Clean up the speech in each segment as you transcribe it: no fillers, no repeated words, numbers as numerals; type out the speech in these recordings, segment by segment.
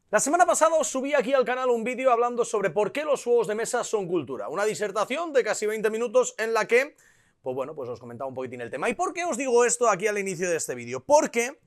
La semana pasada os subí aquí al canal un vídeo hablando sobre por qué los juegos de mesa son cultura. Una disertación de casi 20 minutos en la que, pues os comentaba un poquitín el tema. ¿Y por qué os digo esto aquí al inicio de este vídeo? Porque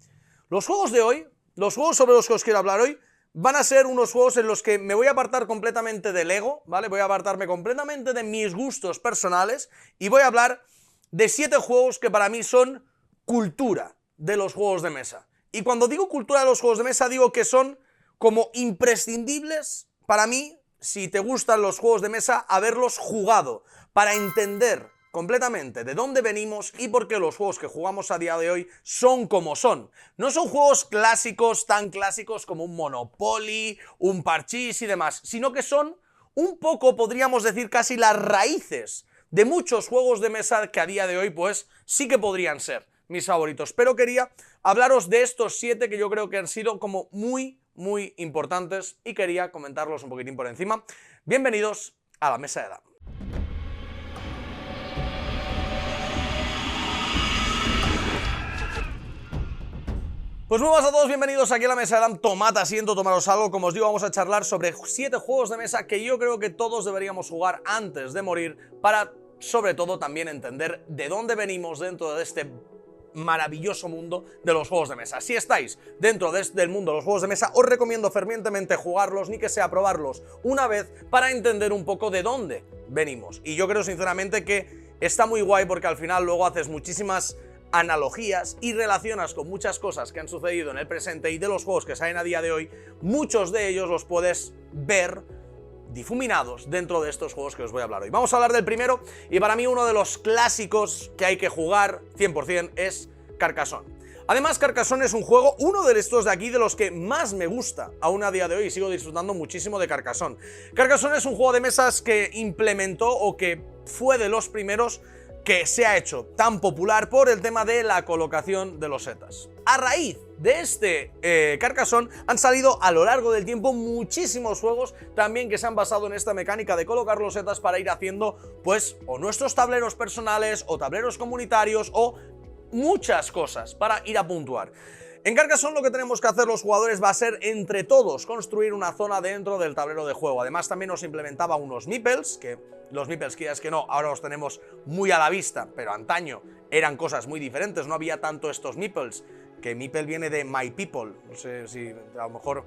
los juegos de hoy, los juegos sobre los que os quiero hablar hoy, van a ser unos juegos en los que me voy a apartar completamente del ego, ¿vale? Voy a apartarme completamente de mis gustos personales y voy a hablar de 7 juegos que para mí son cultura de los juegos de mesa. Y cuando digo cultura de los juegos de mesa, digo que son como imprescindibles para mí, si te gustan los juegos de mesa, haberlos jugado, para entender completamente de dónde venimos y por qué los juegos que jugamos a día de hoy son como son. No son juegos clásicos, tan clásicos como un Monopoly, un Parchís y demás, sino que son un poco, podríamos decir, casi las raíces de muchos juegos de mesa que a día de hoy, pues, sí que podrían ser mis favoritos. Pero quería hablaros de estos 7 que yo creo que han sido como muy importantes y quería comentarlos un poquitín por encima. Bienvenidos a la Mesa de Adam. Pues muy buenas a todos, bienvenidos aquí a la Mesa de Adam. Tomad asiento, tomaros algo. Como os digo, vamos a charlar sobre 7 juegos de mesa que yo creo que todos deberíamos jugar antes de morir para, sobre todo, también entender de dónde venimos dentro de este maravilloso mundo de los juegos de mesa. Si estáis dentro del mundo de los juegos de mesa, os recomiendo fervientemente jugarlos, ni que sea probarlos una vez, para entender un poco de dónde venimos. Y yo creo sinceramente que está muy guay porque al final luego haces muchísimas analogías y relacionas con muchas cosas que han sucedido en el presente y de los juegos que salen a día de hoy, muchos de ellos los puedes ver difuminados dentro de estos juegos que os voy a hablar hoy. Vamos a hablar del primero, y para mí uno de los clásicos que hay que jugar 100% es Carcassonne. Además, Carcassonne es un juego, uno de estos de aquí, de los que más me gusta aún a día de hoy, y sigo disfrutando muchísimo de Carcassonne. Carcassonne es un juego de mesas que implementó, o que fue de los primeros que se ha hecho tan popular por el tema de la colocación de los setas. A raíz de este Carcassonne han salido a lo largo del tiempo muchísimos juegos también que se han basado en esta mecánica de colocar los setas para ir haciendo, pues, o nuestros tableros personales, o tableros comunitarios, o muchas cosas para ir a puntuar. En Carcassonne lo que tenemos que hacer los jugadores va a ser, entre todos, construir una zona dentro del tablero de juego. Además, también nos implementaba unos meeples, que los meeples, que ya es que no, ahora los tenemos muy a la vista, pero antaño eran cosas muy diferentes, no había tanto estos meeples, que meeple viene de my people, no sé si a lo mejor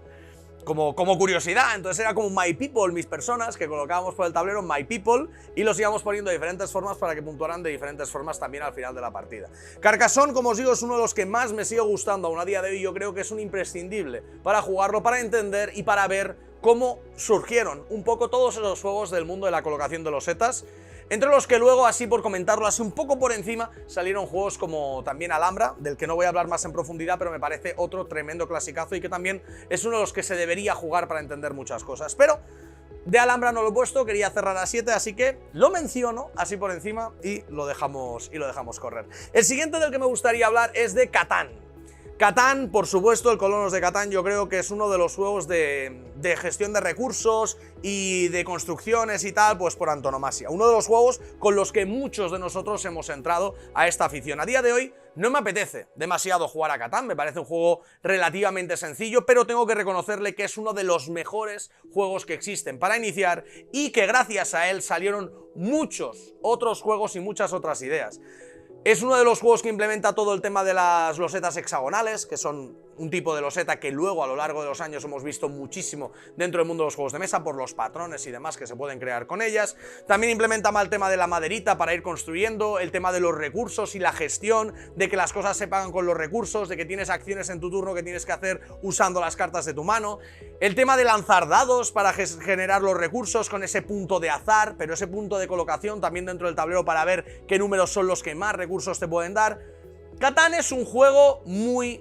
como curiosidad, entonces era como my people, mis personas, que colocábamos por el tablero my people y los íbamos poniendo de diferentes formas para que puntuaran de diferentes formas también al final de la partida. Carcassonne, como os digo, es uno de los que más me sigue gustando aún a día de hoy. Yo creo que es un imprescindible para jugarlo, para entender y para ver cómo surgieron un poco todos esos juegos del mundo de la colocación de los setas, entre los que luego, así por comentarlo así un poco por encima, salieron juegos como también Alhambra, del que no voy a hablar más en profundidad, pero me parece otro tremendo clasicazo y que también es uno de los que se debería jugar para entender muchas cosas. Pero de Alhambra no lo he puesto, quería cerrar a 7, así que lo menciono así por encima y lo dejamos correr. El siguiente del que me gustaría hablar es de Catán. Catán, por supuesto, el Colonos de Catán, yo creo que es uno de los juegos de gestión de recursos y de construcciones y tal, pues por antonomasia. Uno de los juegos con los que muchos de nosotros hemos entrado a esta afición. A día de hoy no me apetece demasiado jugar a Catán, me parece un juego relativamente sencillo, pero tengo que reconocerle que es uno de los mejores juegos que existen para iniciar y que gracias a él salieron muchos otros juegos y muchas otras ideas. Es uno de los juegos que implementa todo el tema de las losetas hexagonales, que son un tipo de loseta que luego a lo largo de los años hemos visto muchísimo dentro del mundo de los juegos de mesa por los patrones y demás que se pueden crear con ellas. También implementa mal el tema de la maderita para ir construyendo, el tema de los recursos y la gestión, de que las cosas se pagan con los recursos, de que tienes acciones en tu turno que tienes que hacer usando las cartas de tu mano, el tema de lanzar dados para generar los recursos con ese punto de azar, pero ese punto de colocación también dentro del tablero para ver qué números son los que más recursos te pueden dar. Catán es un juego muy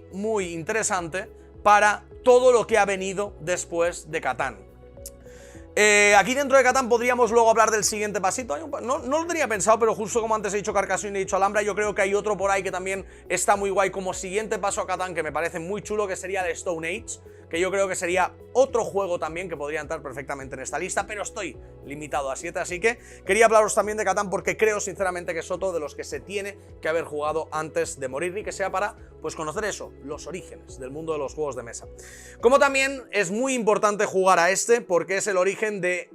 interesante para todo lo que ha venido después de Catán. Aquí dentro de Catán podríamos luego hablar del siguiente pasito. No lo tenía pensado, pero justo como antes he dicho Carcassonne y he dicho Alhambra, yo creo que hay otro por ahí que también está muy guay como siguiente paso a Catán, que me parece muy chulo, que sería el Stone Age, que yo creo que sería otro juego también que podría entrar perfectamente en esta lista, pero estoy limitado a 7, así que quería hablaros también de Catán porque creo sinceramente que es otro de los que se tiene que haber jugado antes de morir, y que sea para pues conocer eso, los orígenes del mundo de los juegos de mesa. Como también es muy importante jugar a este porque es el origen de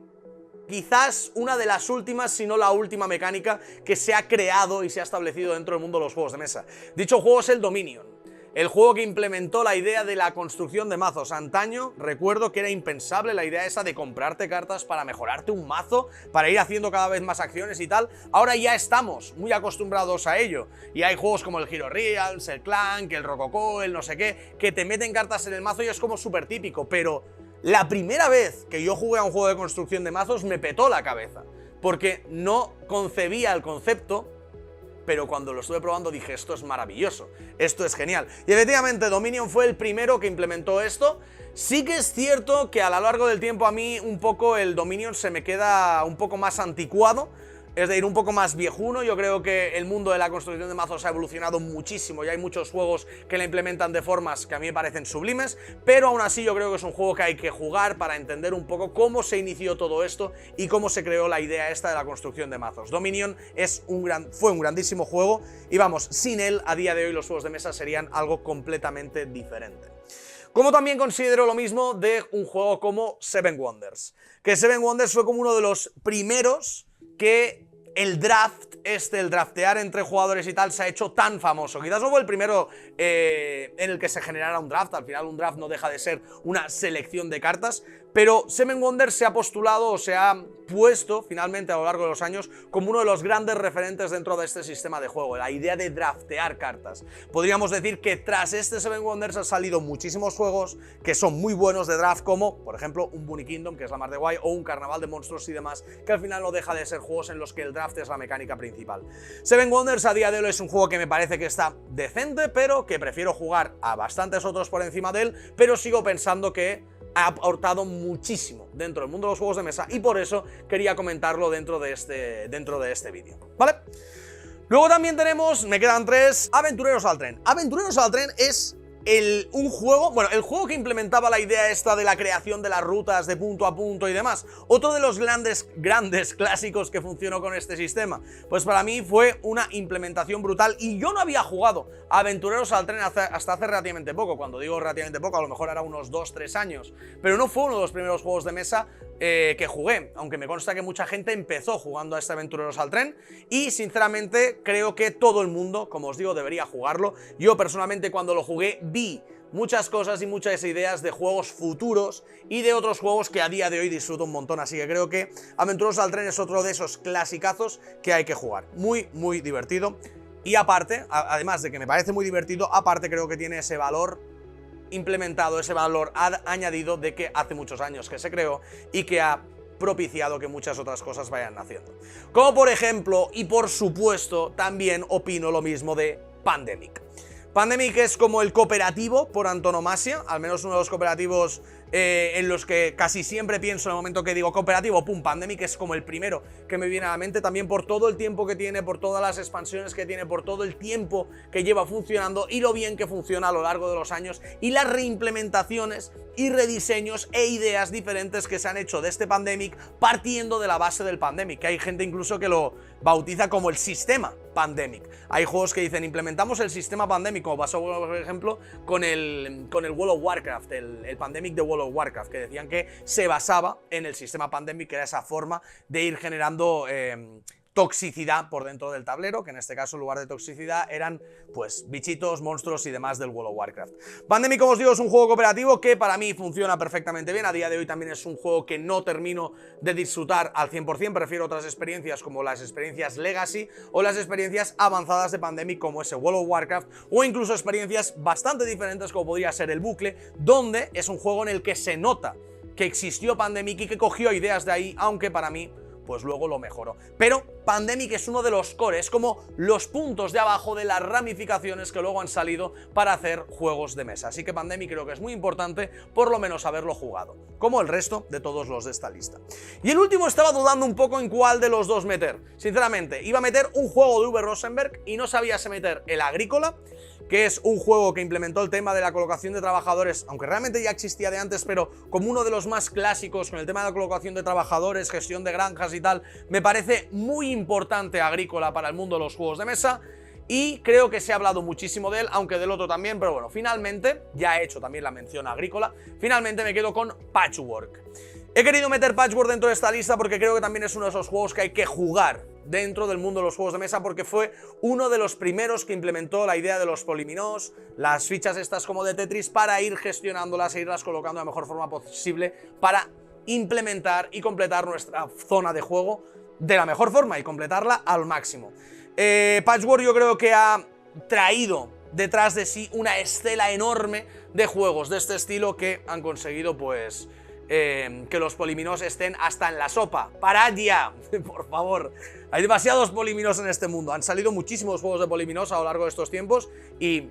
quizás una de las últimas, si no la última mecánica que se ha creado y se ha establecido dentro del mundo de los juegos de mesa. Dicho juego es el Dominion, el juego que implementó la idea de la construcción de mazos. Antaño recuerdo que era impensable la idea esa de comprarte cartas para mejorarte un mazo, para ir haciendo cada vez más acciones y tal. Ahora ya estamos muy acostumbrados a ello, y hay juegos como el Hero Realms, el Clank, el Rococó, el no sé qué, que te meten cartas en el mazo y es como súper típico, pero la primera vez que yo jugué a un juego de construcción de mazos me petó la cabeza, porque no concebía el concepto, pero cuando lo estuve probando dije, esto es maravilloso, esto es genial. Y efectivamente Dominion fue el primero que implementó esto. Sí que es cierto que a lo largo del tiempo a mí un poco el Dominion se me queda un poco más anticuado, es decir, un poco más viejuno. Yo creo que el mundo de la construcción de mazos ha evolucionado muchísimo y hay muchos juegos que la implementan de formas que a mí me parecen sublimes, pero aún así yo creo que es un juego que hay que jugar para entender un poco cómo se inició todo esto y cómo se creó la idea esta de la construcción de mazos. Dominion fue un grandísimo juego y vamos, sin él a día de hoy los juegos de mesa serían algo completamente diferente. Como también considero lo mismo de un juego como Seven Wonders, que Seven Wonders fue como uno de los primeros que el draft, el draftear entre jugadores y tal, se ha hecho tan famoso. Quizás no fue el primero en el que se generara un draft. Al final un draft no deja de ser una selección de cartas, pero Seven Wonders se ha postulado o se ha puesto finalmente a lo largo de los años como uno de los grandes referentes dentro de este sistema de juego, la idea de draftear cartas. Podríamos decir que tras este Seven Wonders han salido muchísimos juegos que son muy buenos de draft, como por ejemplo un Bunny Kingdom, que es la más de guay, o un Carnaval de Monstruos y demás, que al final no deja de ser juegos en los que el draft es la mecánica principal. Seven Wonders a día de hoy es un juego que me parece que está decente, pero que prefiero jugar a bastantes otros por encima de él, pero sigo pensando que ha aportado muchísimo dentro del mundo de los juegos de mesa y por eso quería comentarlo dentro de este vídeo, ¿vale? Luego también tenemos, me quedan 3, Aventureros al Tren. Aventureros al Tren es un juego, bueno, el juego que implementaba la idea esta de la creación de las rutas de punto a punto y demás. Otro de los grandes clásicos que funcionó con este sistema. Pues para mí fue una implementación brutal y yo no había jugado a Aventureros al Tren hasta hace relativamente poco. Cuando digo relativamente poco, a lo mejor era unos 2-3 años. Pero no fue uno de los primeros juegos de mesa que jugué, aunque me consta que mucha gente empezó jugando a este Aventureros al Tren y sinceramente creo que todo el mundo, como os digo, debería jugarlo. Yo personalmente cuando lo jugué vi muchas cosas y muchas ideas de juegos futuros y de otros juegos que a día de hoy disfruto un montón, así que creo que Aventureros al Tren es otro de esos clasicazos que hay que jugar, muy muy divertido. Y aparte, además de que me parece muy divertido, aparte creo que tiene ese valor implementado, ese valor añadido de que hace muchos años que se creó y que ha propiciado que muchas otras cosas vayan naciendo. Como por ejemplo, y por supuesto, también opino lo mismo de Pandemic. Pandemic es como el cooperativo por antonomasia, al menos uno de los cooperativos en los que casi siempre pienso en el momento que digo cooperativo, pum, Pandemic es como el primero que me viene a la mente, también por todo el tiempo que tiene, por todas las expansiones que tiene, por todo el tiempo que lleva funcionando y lo bien que funciona a lo largo de los años y las reimplementaciones y rediseños e ideas diferentes que se han hecho de este Pandemic partiendo de la base del Pandemic, que hay gente incluso que lo bautiza como el sistema Pandemic. Hay juegos que dicen implementamos el sistema Pandemic, como pasó por ejemplo con el World of Warcraft, el Pandemic de World of Warcraft, que decían que se basaba en el sistema Pandemic, que era esa forma de ir generando toxicidad por dentro del tablero, que en este caso en lugar de toxicidad eran pues bichitos, monstruos y demás del World of Warcraft. Pandemic, como os digo, es un juego cooperativo que para mí funciona perfectamente bien. A día de hoy también es un juego que no termino de disfrutar al 100%, prefiero otras experiencias como las experiencias Legacy o las experiencias avanzadas de Pandemic como ese World of Warcraft, o incluso experiencias bastante diferentes como podría ser el Bucle, donde es un juego en el que se nota que existió Pandemic y que cogió ideas de ahí, aunque para mí pues luego lo mejoró. Pero Pandemic es uno de los cores, como los puntos de abajo de las ramificaciones que luego han salido para hacer juegos de mesa. Así que Pandemic creo que es muy importante por lo menos haberlo jugado, como el resto de todos los de esta lista. Y el último estaba dudando un poco en cuál de los dos meter. Sinceramente, iba a meter un juego de Uwe Rosenberg y no sabía si meter el Agrícola, que es un juego que implementó el tema de la colocación de trabajadores, aunque realmente ya existía de antes, pero como uno de los más clásicos con el tema de la colocación de trabajadores, gestión de granjas y tal, me parece muy importante Agrícola para el mundo de los juegos de mesa. Y creo que se ha hablado muchísimo de él, aunque del otro también, pero bueno, finalmente, ya he hecho también la mención a Agrícola, finalmente me quedo con Patchwork. He querido meter Patchwork dentro de esta lista porque creo que también es uno de esos juegos que hay que jugar dentro del mundo de los juegos de mesa, porque fue uno de los primeros que implementó la idea de los poliminos, las fichas estas como de Tetris, para ir gestionándolas e irlas colocando de la mejor forma posible para implementar y completar nuestra zona de juego de la mejor forma y completarla al máximo. Patchwork yo creo que ha traído detrás de sí una estela enorme de juegos de este estilo que han conseguido pues que los poliminos estén hasta en la sopa. ¡Parad ya! Por favor, hay demasiados poliminos en este mundo, han salido muchísimos juegos de poliminos a lo largo de estos tiempos y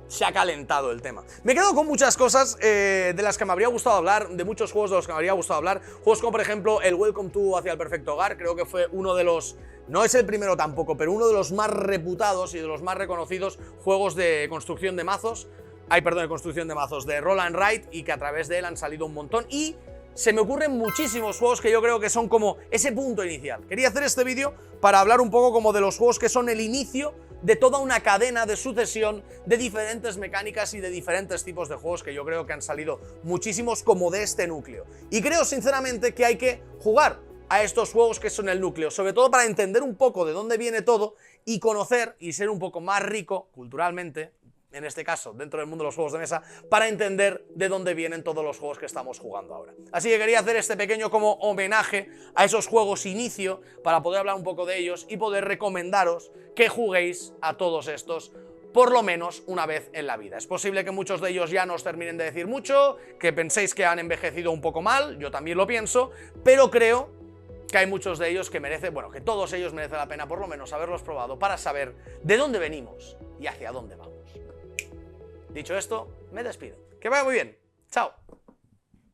se ha calentado el tema. Me he quedado con muchas cosas de las que me habría gustado hablar, de muchos juegos de los que me habría gustado hablar, juegos como por ejemplo el Welcome to Hacia el Perfecto Hogar, creo que fue uno de los, no es el primero tampoco, pero uno de los más reputados y de los más reconocidos juegos de construcción de mazos, de Roll and Write, y que a través de él han salido un montón, y se me ocurren muchísimos juegos que yo creo que son como ese punto inicial. Quería hacer este vídeo para hablar un poco como de los juegos que son el inicio de toda una cadena de sucesión de diferentes mecánicas y de diferentes tipos de juegos que yo creo que han salido muchísimos como de este núcleo. Y creo sinceramente que hay que jugar a estos juegos que son el núcleo, sobre todo para entender un poco de dónde viene todo y conocer y ser un poco más rico culturalmente, en este caso dentro del mundo de los juegos de mesa, para entender de dónde vienen todos los juegos que estamos jugando ahora. Así que quería hacer este pequeño como homenaje a esos juegos inicio para poder hablar un poco de ellos y poder recomendaros que juguéis a todos estos por lo menos una vez en la vida. Es posible que muchos de ellos ya no os terminen de decir mucho, que penséis que han envejecido un poco mal, yo también lo pienso, pero creo que hay muchos de ellos que merecen, bueno, que todos ellos merecen la pena por lo menos haberlos probado para saber de dónde venimos y hacia dónde vamos. Dicho esto, me despido. Que vaya muy bien. Chao.